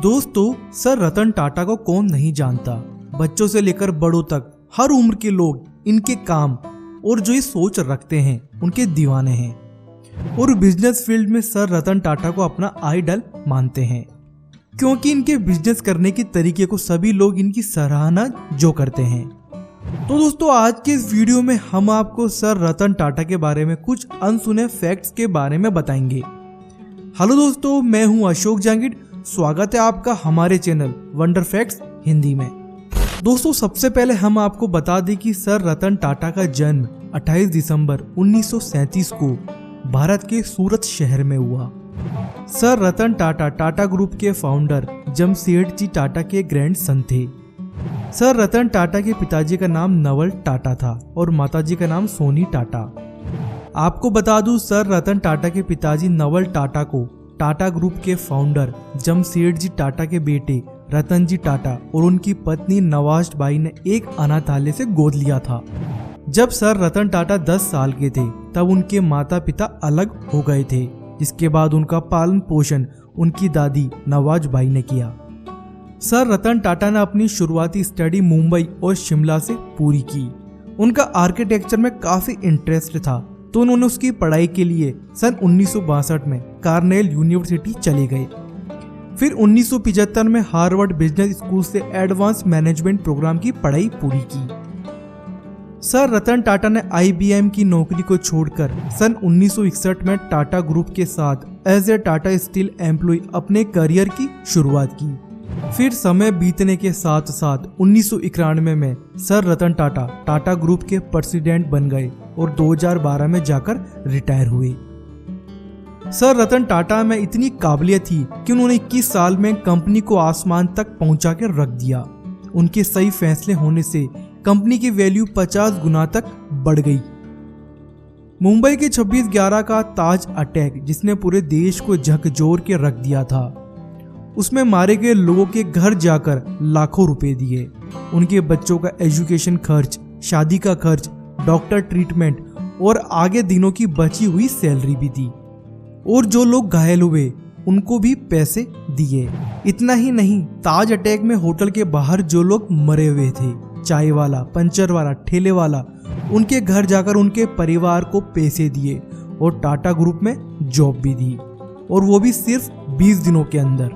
दोस्तों, सर रतन टाटा को कौन नहीं जानता। बच्चों से लेकर बड़ों तक हर उम्र के लोग इनके काम और जो ये सोच रखते हैं उनके दीवाने हैं और बिजनेस फील्ड में सर रतन टाटा को अपना आइडल मानते हैं, क्योंकि इनके बिजनेस करने के तरीके को सभी लोग इनकी सराहना जो करते हैं। तो दोस्तों, आज के इस वीडियो में हम आपको सर रतन टाटा के बारे में कुछ अनसुने फैक्ट्स के बारे में बताएंगे। हेलो दोस्तों, मैं हूं अशोक जांगिड। स्वागत है आपका हमारे चैनल वंडर फैक्ट्स हिंदी में। दोस्तों, सबसे पहले हम आपको बता दें कि सर रतन टाटा का जन्म 28 दिसंबर 1937 को भारत के सूरत शहर में हुआ। सर रतन टाटा टाटा ग्रुप के फाउंडर जमशेदजी टाटा के ग्रैंडसन थे। सर रतन टाटा के पिताजी का नाम नवल टाटा था और माताजी का नाम सोनी टाटा। आपको बता दूं, सर रतन टाटा के पिताजी नवल टाटा को टाटा ग्रुप के फाउंडर जमशेदजी टाटा के बेटे रतनजी टाटा और उनकी पत्नी नवाज़बाई ने एक अनाथालय से गोद लिया था। जब सर रतन टाटा 10 साल के थे तब उनके माता पिता अलग हो गए थे, जिसके बाद उनका पालन पोषण उनकी दादी नवाज़बाई ने किया। सर रतन टाटा ने अपनी शुरुआती स्टडी मुंबई और शिमला से पूरी की। उनका आर्किटेक्चर में काफी इंटरेस्ट था, तो उन्होंने उसकी पढ़ाई के लिए सन 1962 में कार्नेल यूनिवर्सिटी चले गए। फिर 1975 में हार्वर्ड बिजनेस स्कूल से एडवांस मैनेजमेंट प्रोग्राम की पढ़ाई पूरी की। सर रतन टाटा ने IBM की नौकरी को छोड़कर सन 1961 में टाटा ग्रुप के साथ as a Tata Steel employ अपने करियर की शुरुआत की। फिर समय बीतने के साथ साथ 1991 में सर रतन टाटा टाटा ग्रुप के प्रेसिडेंट बन गए और 2012 में जाकर रिटायर हुए। सर रतन टाटा में इतनी काबिलियत थी कि उन्होंने 21 साल में कंपनी को आसमान तक पहुंचा कर रख दिया। उनके सही फैसले होने से कंपनी की वैल्यू 50 गुना तक बढ़ गई। मुंबई के 26/11 का ताज अटैक, जिसने पूरे देश को झकझोर के रख दिया था, उसमें मारे गए लोगों के घर जाकर लाखों रुपए दिए। उनके बच्चों का एजुकेशन खर्च, शादी का खर्च, डॉक्टर ट्रीटमेंट और आगे दिनों की बची हुई सैलरी भी दी। और जो लोग घायल हुए उनको भी पैसे दिए। इतना ही नहीं, ताज अटैक में होटल के बाहर जो लोग मरे हुए थे, चाय वाला, पंचर वाला, ठेले वाला, उनके घर जाकर उनके परिवार को पैसे दिए और टाटा ग्रुप में जॉब भी दी, और वो भी सिर्फ 20 दिनों के अंदर।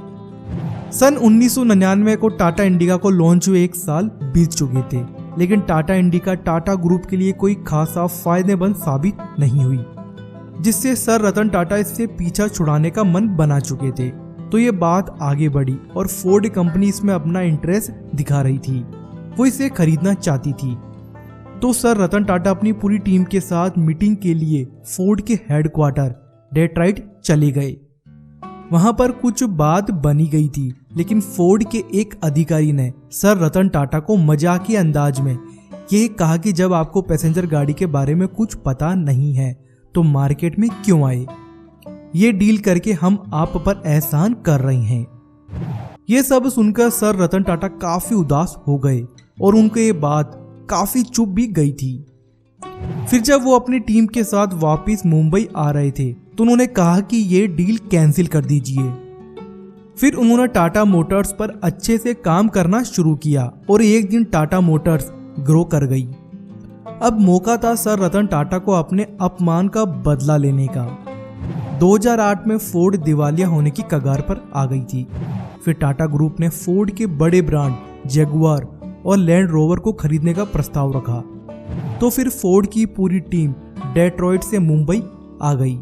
सन 1999 को टाटा इंडिका को लॉन्च हुए 1 साल बीत चुके थे, लेकिन टाटा इंडिका टाटा ग्रुप के लिए कोई खासा फायदेमंद साबित नहीं हुई, जिससे सर रतन टाटा इससे पीछा छुड़ाने का मन बना चुके थे। तो ये बात आगे बढ़ी और फोर्ड कंपनी इसमें अपना इंटरेस्ट दिखा रही थी, वो इसे खरीदना चाहती थी। तो सर रतन टाटा अपनी पूरी टीम के साथ मीटिंग के लिए फोर्ड के हेडक्वार्टर डेट्रॉइट चले गए। वहां पर कुछ बात बनी गई थी, लेकिन फोर्ड के एक अधिकारी ने सर रतन टाटा को मजाकी अंदाज में ये कहा कि जब आपको पैसेंजर गाड़ी के बारे में कुछ पता नहीं है तो मार्केट में क्यों आए। ये डील करके हम आप पर एहसान कर रहे हैं। ये सब सुनकर सर रतन टाटा काफी उदास हो गए और उनको ये बात काफी चुप भी गई थी। फिर जब वो अपनी टीम के साथ वापस मुंबई आ रहे थे तो उन्होंने कहा कि ये डील कैंसिल कर दीजिए। फिर उन्होंने टाटा मोटर्स पर अच्छे से काम करना शुरू किया और एक दिन टाटा मोटर्स ग्रो कर गई। अब मौका था सर रतन टाटा को अपने अपमान का बदला लेने का। 2008 में फोर्ड दिवालिया होने की कगार पर आ गई थी। फिर टाटा ग्रुप ने फोर्ड के बड़े ब्रांड जगुआर और लैंड रोवर को खरीदने का प्रस्ताव रखा। तो फिर फोर्ड की पूरी टीम डेट्रॉइट से मुंबई आ गई।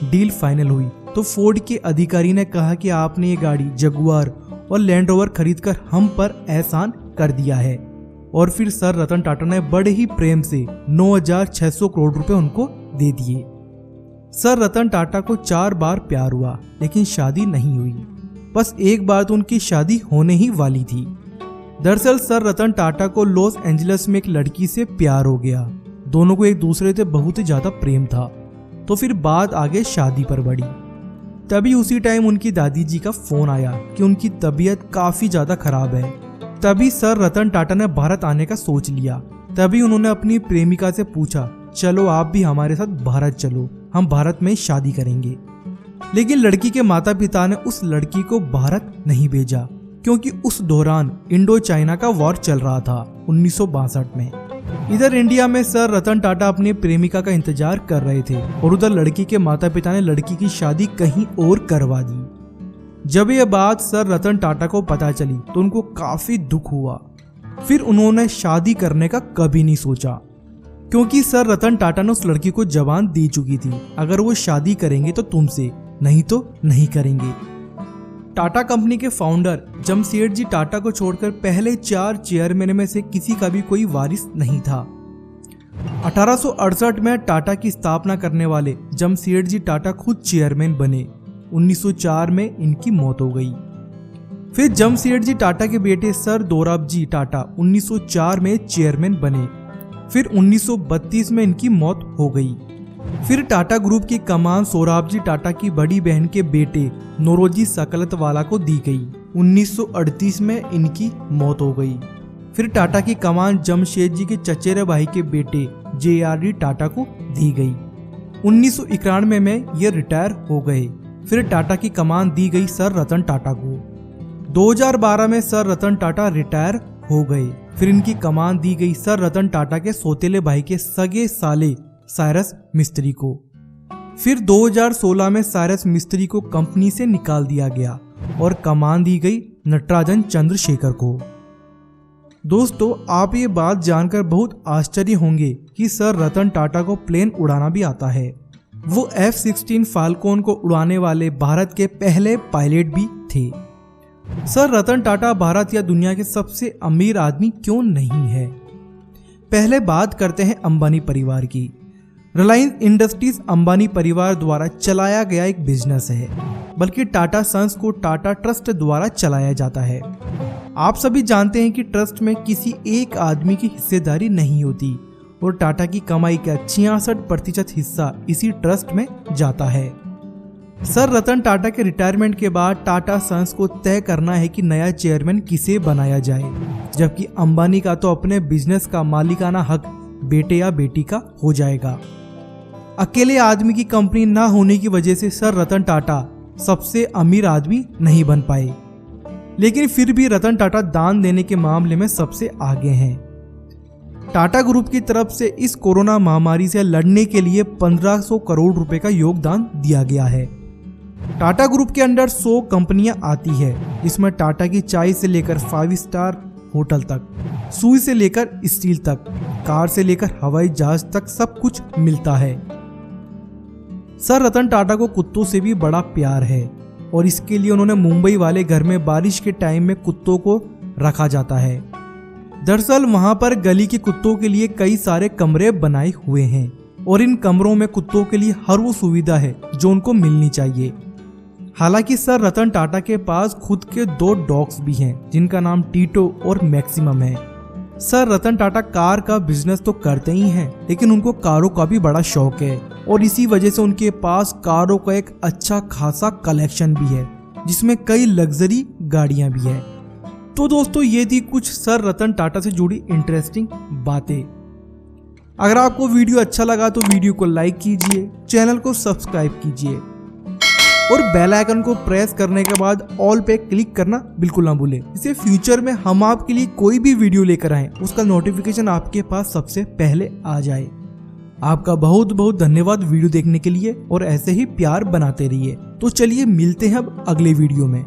डील फाइनल हुई तो फोर्ड के अधिकारी ने कहा कि आपने ये गाड़ी जगुआर और लैंड रोवर खरीदकर हम पर एहसान कर दिया है। और फिर सर रतन टाटा ने बड़े ही प्रेम से 9,600 करोड़ रुपए उनको दे दिए। सर रतन टाटा को 4 बार प्यार हुआ, लेकिन शादी नहीं हुई। बस एक बार तो उनकी शादी होने ही वाली थी। दरअसल सर रतन टाटा को लॉस एंजलिस में एक लड़की से प्यार हो गया। दोनों को एक दूसरे से बहुत ही ज्यादा प्रेम था। तो फिर बात आगे शादी पर बढ़ी। तभी उसी टाइम उनकी दादी जी का फोन आया कि उनकी तबीयत काफी ज्यादा खराब है। तभी सर रतन टाटा ने भारत आने का सोच लिया। तभी उन्होंने अपनी प्रेमिका से पूछा, चलो आप भी हमारे साथ भारत चलो, हम भारत में शादी करेंगे। लेकिन लड़की के माता पिता ने उस लड़की को भारत नहीं भेजा क्योंकि उस दौरान इंडो चाइना का वॉर चल रहा था 1962 में। इधर इंडिया में सर रतन टाटा अपनी प्रेमिका का इंतजार कर रहे थे और उधर लड़की के माता पिता ने लड़की की शादी कहीं और करवा दी। जब यह बात सर रतन टाटा को पता चली तो उनको काफी दुख हुआ। फिर उन्होंने शादी करने का कभी नहीं सोचा क्योंकि सर रतन टाटा ने उस लड़की को जबान दे चुकी थी, अगर वो शादी करेंगे तो तुमसे, नहीं तो नहीं करेंगे। टाटा कंपनी के फाउंडर जमशेदजी टाटा को छोड़कर पहले 4 चेयरमैन में से किसी का भी कोई वारिस नहीं था। 1868 में टाटा की स्थापना करने वाले जमशेदजी टाटा खुद चेयरमैन बने। 1904 में इनकी मौत हो गई। फिर जमशेदजी टाटा के बेटे सर दोराबजी टाटा 1904 में चेयरमैन बने। फिर 1932 में इनकी मौत हो गई। फिर टाटा ग्रुप की कमान सोराबजी टाटा की बड़ी बहन के बेटे नौरोजी सकलतवाला को दी गई। 1938 में इनकी मौत हो गई। फिर टाटा की कमान जमशेदजी के चचेरे भाई के बेटे JRD टाटा को दी गई। 1991 में ये रिटायर हो गए। फिर टाटा की कमान दी गई सर रतन टाटा को। 2012 में सर रतन टाटा रिटायर हो गए। फिर इनकी कमान दी गई सर रतन टाटा के सौतेले भाई के सगे साले साइरस मिस्त्री को। फिर 2016 में साइरस मिस्त्री को कंपनी से निकाल दिया गया और कमान दी गई नटराजन चंद्रशेखर को। दोस्तों, आप ये बात जानकर बहुत आश्चर्य होंगे कि सर रतन टाटा को प्लेन उड़ाना भी आता है। वो F-16 फाल्कन को उड़ाने वाले भारत के पहले पायलट भी थे। सर रतन टाटा भारत या दुनिया के सबसे अमीर आदमी क्यों नहीं है? पहले बात करते हैं अंबानी परिवार की। रिलायंस इंडस्ट्रीज अंबानी परिवार द्वारा चलाया गया एक बिजनेस है, बल्कि टाटा सन्स को टाटा ट्रस्ट द्वारा चलाया जाता है। आप सभी जानते हैं कि ट्रस्ट में किसी एक आदमी की हिस्सेदारी नहीं होती और टाटा की कमाई का 66% हिस्सा इसी ट्रस्ट में जाता है। सर रतन टाटा के रिटायरमेंट के बाद टाटा सन्स को तय करना है कि नया चेयरमैन किसे बनाया जाए, जबकि अंबानी का तो अपने बिजनेस का मालिकाना हक बेटे या बेटी का हो जाएगा। अकेले आदमी की कंपनी ना होने की वजह से सर रतन टाटा सबसे अमीर आदमी नहीं बन पाए, लेकिन फिर भी रतन टाटा दान देने के मामले में सबसे आगे हैं। टाटा ग्रुप की तरफ से इस कोरोना महामारी से लड़ने के लिए 1500 करोड़ रुपए का योगदान दिया गया है। टाटा ग्रुप के अंडर 100 कंपनियां आती है, जिसमें टाटा की चाय से लेकर 5 स्टार होटल तक, सुई से लेकर स्टील तक, कार से लेकर हवाई जहाज तक सब कुछ मिलता है। सर रतन टाटा को कुत्तों से भी बड़ा प्यार है और इसके लिए उन्होंने मुंबई वाले घर में बारिश के टाइम में कुत्तों को रखा जाता है। दरअसल वहां पर गली के कुत्तों के लिए कई सारे कमरे बनाए हुए हैं और इन कमरों में कुत्तों के लिए हर वो सुविधा है जो उनको मिलनी चाहिए। हालांकि सर रतन टाटा के पास खुद के 2 डॉग्स भी हैं, जिनका नाम टीटो और मैक्सिमम है। सर रतन टाटा कार का बिजनेस तो करते ही हैं, लेकिन उनको कारों का भी बड़ा शौक है और इसी वजह से उनके पास कारों का एक अच्छा खासा कलेक्शन भी है, जिसमें कई लग्जरी गाड़ियां भी है। तो दोस्तों, ये थी कुछ सर रतन टाटा से जुड़ी इंटरेस्टिंग बातें। अगर आपको वीडियो अच्छा लगा तो वीडियो को लाइक कीजिए, चैनल को सब्सक्राइब कीजिए और बेल आइकन को प्रेस करने के बाद ऑल पे क्लिक करना बिल्कुल ना भूलें, जिससे फ्यूचर में हम आपके लिए कोई भी वीडियो लेकर आए उसका नोटिफिकेशन आपके पास सबसे पहले आ जाए। आपका बहुत बहुत धन्यवाद वीडियो देखने के लिए और ऐसे ही प्यार बनाते रहिए। तो चलिए मिलते हैं अब अगले वीडियो में।